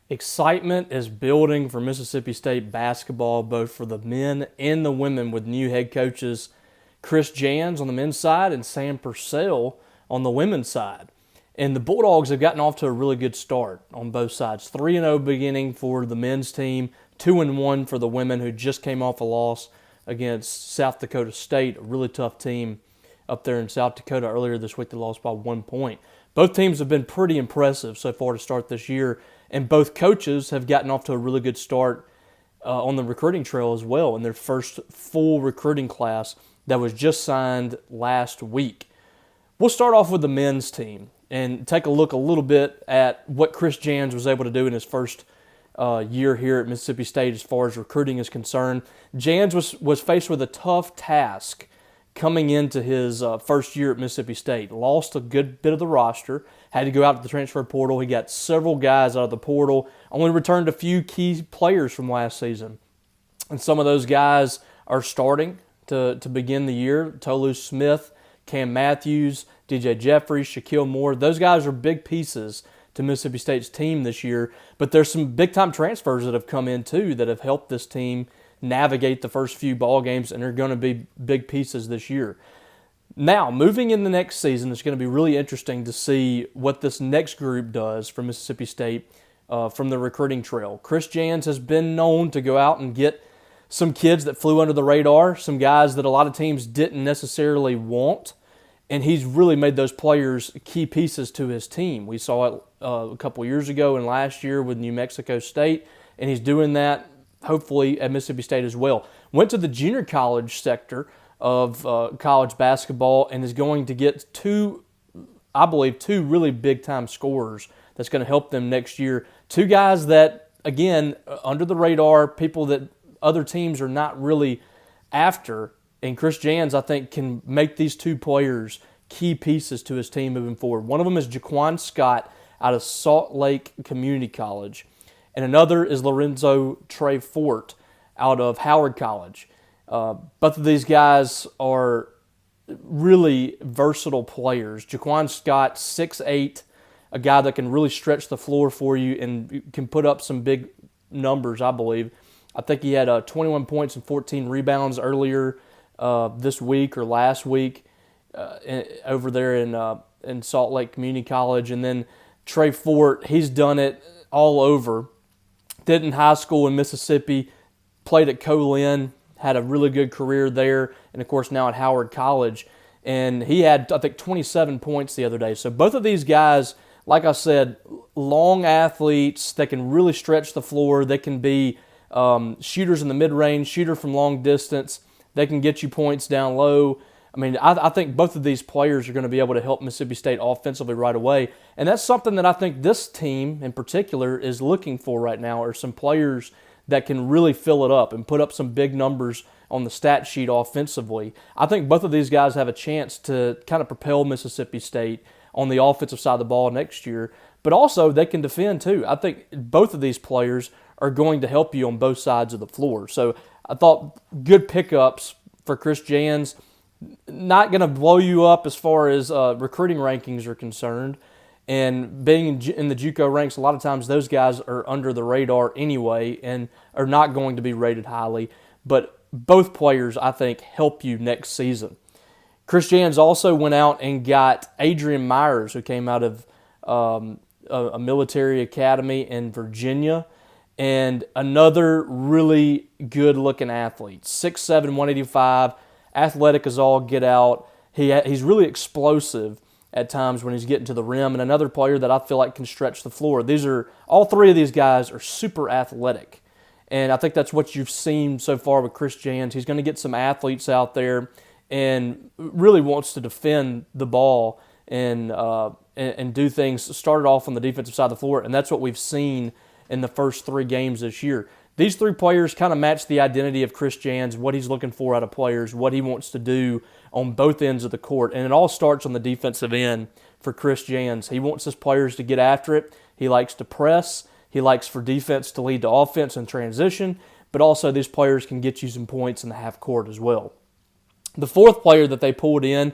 Excitement is building for Mississippi State basketball, both for the men and the women, with new head coaches Chris Jans on the men's side and Sam Purcell on the women's side. And the Bulldogs have gotten off to a really good start on both sides. 3-0 beginning for the men's team, 2-1 for the women, who just came off a loss against South Dakota State, a really tough team up there in South Dakota earlier this week. They lost by 1 point. Both teams have been pretty impressive so far to start this year, and both coaches have gotten off to a really good start on the recruiting trail as well in their first full recruiting class that was just signed last week. We'll start off with the men's team and take a look a little bit at what Chris Jans was able to do in his first year here at Mississippi State as far as recruiting is concerned. Jans was faced with a tough task coming into his first year at Mississippi State. Lost a good bit of the roster, had to go out to the transfer portal. He got several guys out of the portal, only returned a few key players from last season. And some of those guys are starting to begin the year. Tolu Smith, Cam Matthews, DJ Jeffries, Shaquille Moore. Those guys are big pieces to Mississippi State's team this year. But there's some big-time transfers that have come in, too, that have helped this team navigate the first few ball games and are going to be big pieces this year. Now, moving in the next season, it's going to be really interesting to see what this next group does for Mississippi State from the recruiting trail. Chris Jans has been known to go out and get some kids that flew under the radar, some guys that a lot of teams didn't necessarily want, and he's really made those players key pieces to his team. We saw it a couple years ago and last year with New Mexico State, and he's doing that hopefully at Mississippi State as well. Went to the junior college sector of college basketball and is going to get two really big-time scorers that's going to help them next year. Two guys that, again, under the radar, people that other teams are not really after. And Chris Jans, I think, can make these two players key pieces to his team moving forward. One of them is Jaquan Scott out of Salt Lake Community College, and another is Lorenzo Trey Fort out of Howard College. Both of these guys are really versatile players. Jaquan Scott, 6'8", a guy that can really stretch the floor for you and can put up some big numbers, I believe. I think he had 21 points and 14 rebounds earlier this week or last week over there in Salt Lake Community College. And then Trey Fort, he's done it all over. Did in high school in Mississippi, played at Colin, had a really good career there, and of course now at Howard College. And he had, I think, 27 points the other day. So both of these guys, like I said, long athletes that can really stretch the floor. They can be shooters in the mid-range, shooter from long distance. They can get you points down low. I mean, I think both of these players are going to be able to help Mississippi State offensively right away. And that's something that I think this team in particular is looking for right now, are some players that can really fill it up and put up some big numbers on the stat sheet offensively. I think both of these guys have a chance to kind of propel Mississippi State on the offensive side of the ball next year. But also, they can defend too. I think both of these players are going to help you on both sides of the floor. So I thought good pickups for Chris Jans. Not going to blow you up as far as recruiting rankings are concerned. And being in the JUCO ranks, a lot of times those guys are under the radar anyway and are not going to be rated highly. But both players, I think, help you next season. Chris Jans also went out and got Adrian Myers, who came out of a military academy in Virginia, and another really good-looking athlete, 6'7", 185, athletic as all get out. He's really explosive at times when he's getting to the rim, and another player that I feel like can stretch the floor. All three of these guys are super athletic, and I think that's what you've seen so far with Chris Jans. He's going to get some athletes out there and really wants to defend the ball and do things. Started off on the defensive side of the floor, and that's what we've seen in the first 3 games this year. These 3 players kind of match the identity of Chris Jans, what he's looking for out of players, what he wants to do on both ends of the court. And it all starts on the defensive end for Chris Jans. He wants his players to get after it. He likes to press. He likes for defense to lead to offense and transition. But also these players can get you some points in the half court as well. The fourth player that they pulled in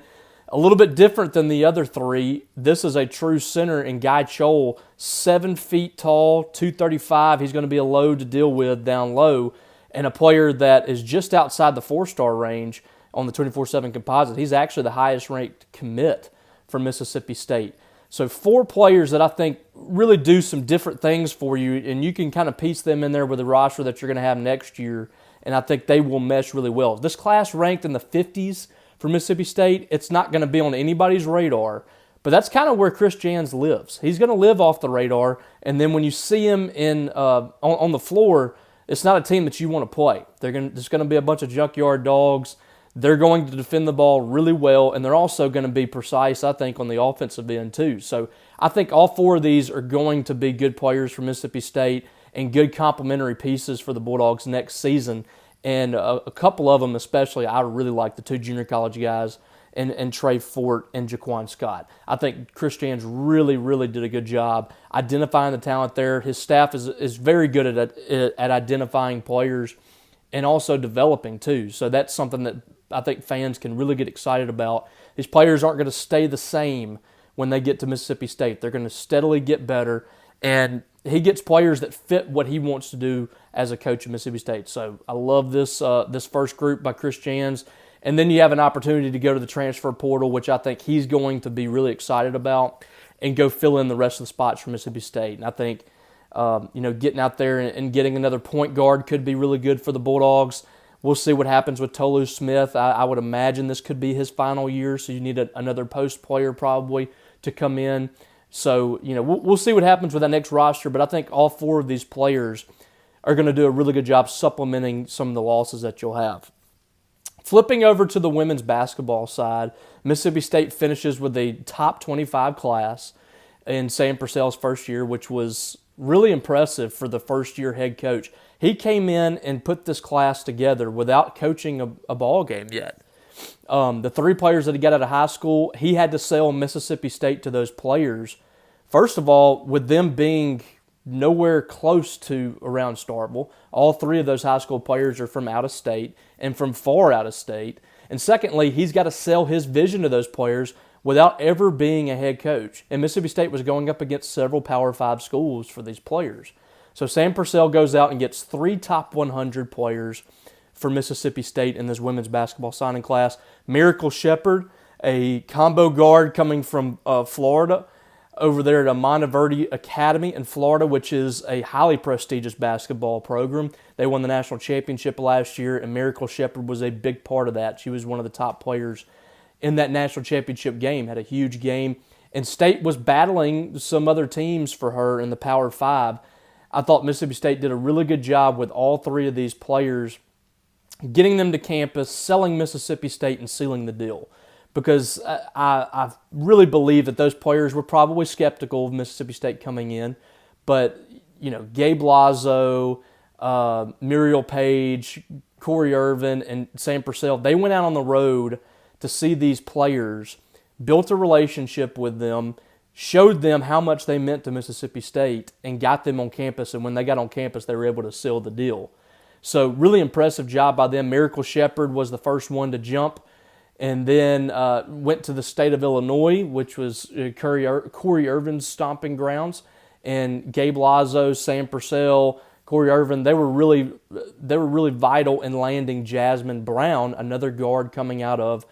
A little bit different than the other three, this is a true center in Guy Chol, 7 feet tall, 235. He's going to be a load to deal with down low, and a player that is just outside the 4-star range on the 24/7 composite. He's actually the highest ranked commit for Mississippi State. So 4 players that I think really do some different things for you, and you can kind of piece them in there with the roster that you're going to have next year, and I think they will mesh really well. This class ranked in the 50s for Mississippi State. It's not going to be on anybody's radar, but that's kind of where Chris Jans lives. He's going to live off the radar, and then when you see him on the floor, it's not a team that you want to play. There's going to be a bunch of junkyard dogs. They're going to defend the ball really well, and they're also going to be precise, I think, on the offensive end too. So I think all 4 of these are going to be good players for Mississippi State and good complementary pieces for the Bulldogs next season. And a couple of them especially, I really like the 2 junior college guys and Trey Fort and Jaquan Scott. I think Chris Jans really, really did a good job identifying the talent there. His staff is very good at identifying players and also developing too. So that's something that I think fans can really get excited about. These players aren't going to stay the same when they get to Mississippi State. They're going to steadily get better, and he gets players that fit what he wants to do as a coach at Mississippi State. So I love this first group by Chris Jans. And then you have an opportunity to go to the transfer portal, which I think he's going to be really excited about, and go fill in the rest of the spots for Mississippi State. And I think getting out there and getting another point guard could be really good for the Bulldogs. We'll see what happens with Tolu Smith. I would imagine this could be his final year, so you need another post player probably to come in. So, we'll see what happens with that next roster, but I think all 4 of these players are going to do a really good job supplementing some of the losses that you'll have. Flipping over to the women's basketball side, Mississippi State finishes with a top 25 class in Sam Purcell's first year, which was really impressive for the first-year head coach. He came in and put this class together without coaching a ball game yet. The 3 players that he got out of high school, he had to sell Mississippi State to those players. First of all, with them being nowhere close to around Starkville, all 3 of those high school players are from out of state and from far out of state. And secondly, he's got to sell his vision to those players without ever being a head coach. And Mississippi State was going up against several Power 5 schools for these players. So Sam Purcell goes out and gets 3 top 100 players for Mississippi State in this women's basketball signing class. Miracle Shepherd, a combo guard coming from Florida, over there at Monteverde Academy in Florida, which is a highly prestigious basketball program. They won the national championship last year, and Miracle Shepherd was a big part of that. She was one of the top players in that national championship game, had a huge game. And State was battling some other teams for her in the Power 5. I thought Mississippi State did a really good job with all 3 of these players, getting them to campus, selling Mississippi State, and sealing the deal. Because I really believe that those players were probably skeptical of Mississippi State coming in. But, Gabe Lazo, Muriel Page, Corey Irvin, and Sam Purcell, they went out on the road to see these players, built a relationship with them, showed them how much they meant to Mississippi State, and got them on campus. And when they got on campus, they were able to seal the deal. So really impressive job by them. Miracle Shepherd was the first one to jump, and then went to the state of Illinois, which was Corey Irvin's stomping grounds. And Gabe Lazo, Sam Purcell, Corey Irvin, they were really vital in landing Jasmine Brown, another guard coming out of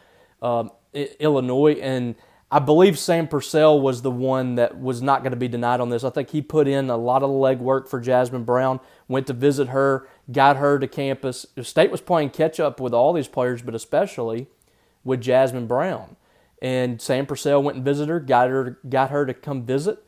Illinois. And I believe Sam Purcell was the one that was not going to be denied on this. I think he put in a lot of the legwork for Jasmine Brown, went to visit her, got her to campus. The State was playing catch-up with all these players, but especially with Jasmine Brown. And Sam Purcell went and visited her, got her to come visit,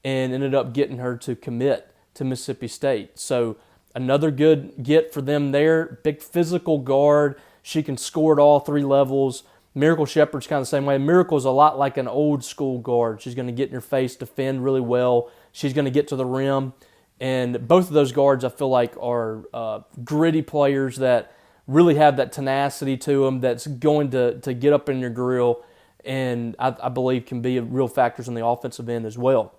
and ended up getting her to commit to Mississippi State. So another good get for them there. Big physical guard. She can score at all 3 levels. Miracle Shepherd's kind of the same way. Miracle's a lot like an old school guard. She's going to get in your face, defend really well. She's going to get to the rim. And both of those guards, I feel like, are gritty players that really have that tenacity to them that's going to get up in your grill, and I believe can be real factors on the offensive end as well.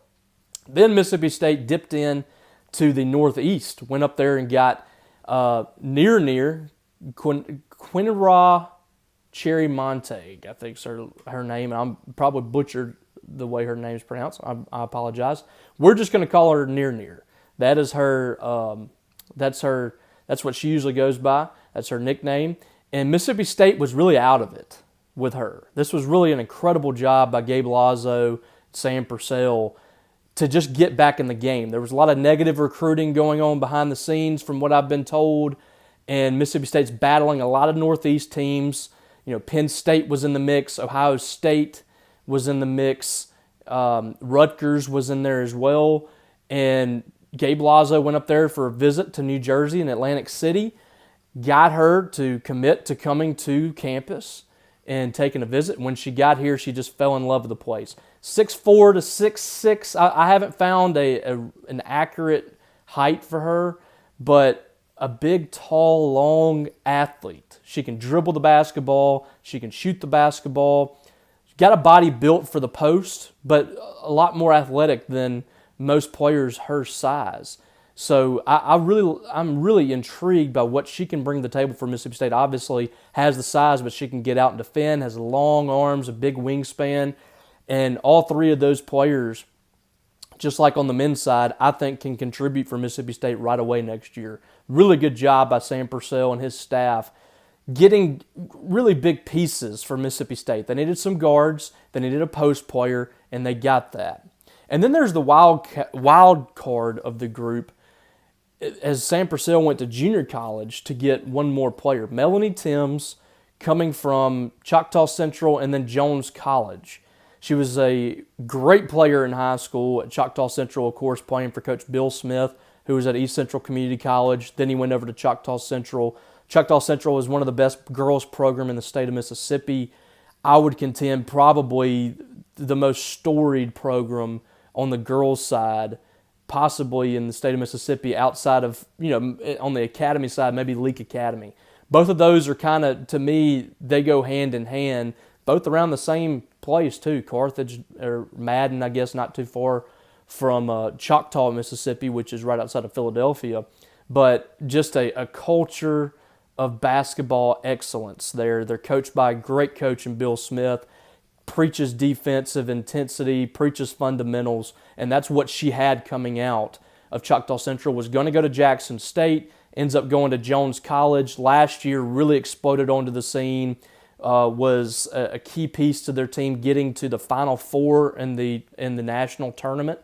Then Mississippi State dipped to the Northeast, went up there and got near Quinnipiac Cherry-Montague, I think's her name, and I'm probably butchered the way her name's pronounced. I apologize. We're just going to call her Near. That is her. That's what she usually goes by. That's her nickname. And Mississippi State was really out of it with her. This was really an incredible job by Gabe Lazo, Sam Purcell, to just get back in the game. There was a lot of negative recruiting going on behind the scenes from what I've been told, and Mississippi State's battling a lot of Northeast teams. Penn State was in the mix. Ohio State was in the mix. Rutgers was in there as well. And Gabe Lazo went up there for a visit to New Jersey and Atlantic City, got her to commit to coming to campus and taking a visit. When she got here, she just fell in love with the place. 6'4" to 6'6". I haven't found an accurate height for her, but a big, tall, long athlete. She can dribble the basketball. She can shoot the basketball. She's got a body built for the post, but a lot more athletic than most players her size. So I'm really intrigued by what she can bring to the table for Mississippi State. Obviously has the size, but she can get out and defend, has long arms, a big wingspan. And all three of those players, just like on the men's side, I think can contribute for Mississippi State right away next year. Really good job by Sam Purcell and his staff getting really big pieces for Mississippi State. They needed some guards, they needed a post player, and they got that. And then there's the wild card of the group, as Sam Purcell went to junior college to get one more player. Melanie Timms, coming from Choctaw Central and then Jones College. She was a great player in high school at Choctaw Central, of course, playing for Coach Bill Smith, who was at East Central Community College. Then he went over to Choctaw Central. Choctaw Central was one of the best girls program in the state of Mississippi. I would contend probably the most storied program on the girls' side, possibly in the state of Mississippi, outside of, on the academy side, maybe Leak Academy. Both of those are kind of, to me, they go hand in hand, both around the same place too. Carthage, or Madden, I guess, not too far from Choctaw, Mississippi, which is right outside of Philadelphia. But just a culture of basketball excellence there. They're coached by a great coach in Bill Smith, preaches defensive intensity, preaches fundamentals, and that's what she had coming out of Choctaw Central. Was going to go to Jackson State, ends up going to Jones College. Last year really exploded onto the scene, was a key piece to their team getting to the Final Four in the national tournament.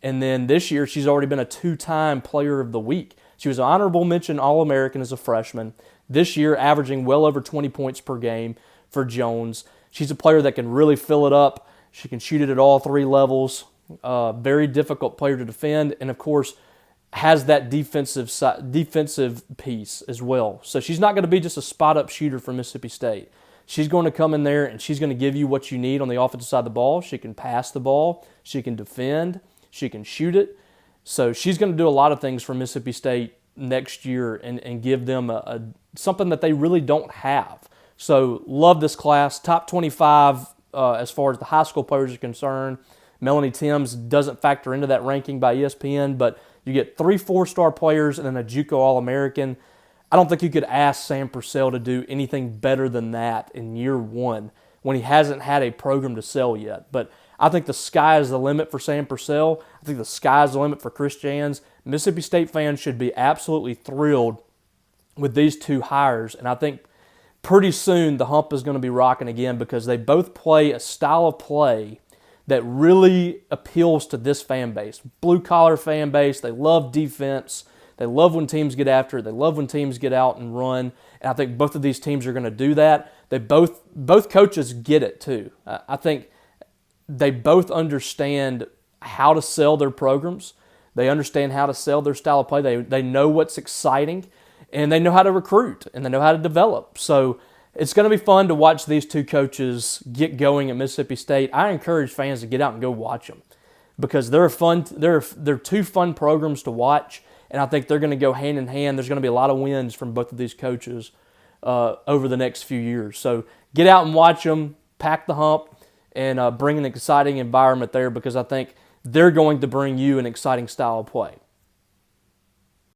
And then this year she's already been a 2-time Player of the Week. She was an honorable mention All-American as a freshman. This year averaging well over 20 points per game for Jones. She's a player that can really fill it up. She can shoot it at all three levels. Very difficult player to defend, and of course has that defensive piece as well. So she's not going to be just a spot-up shooter for Mississippi State. She's going to come in there and she's going to give you what you need on the offensive side of the ball. She can pass the ball. She can defend. She can shoot it. So she's going to do a lot of things for Mississippi State next year and give them something that they really don't have. So love this class. Top 25 as far as the high school players are concerned. Melanie Timms doesn't factor into that ranking by ESPN, but you get 3 4-star players and then a JUCO All-American. I don't think you could ask Sam Purcell to do anything better than that in year one when he hasn't had a program to sell yet. But I think the sky is the limit for Sam Purcell. I think the sky is the limit for Chris Jans. Mississippi State fans should be absolutely thrilled with these two hires, and I think pretty soon the hump is going to be rocking again because they both play a style of play that really appeals to this fan base. Blue-collar fan base. They love defense. They love when teams get after it. They love when teams get out and run. And I think both of these teams are going to do that. They both coaches get it too. I think they both understand how to sell their programs. They understand how to sell their style of play. They know what's exciting, and they know how to recruit, and they know how to develop. So it's going to be fun to watch these two coaches get going at Mississippi State. I encourage fans to get out and go watch them because they're fun. They're two fun programs to watch, and I think they're going to go hand in hand. There's going to be a lot of wins from both of these coaches over the next few years. So get out and watch them, pack the hump, and bring an exciting environment there because I think they're going to bring you an exciting style of play.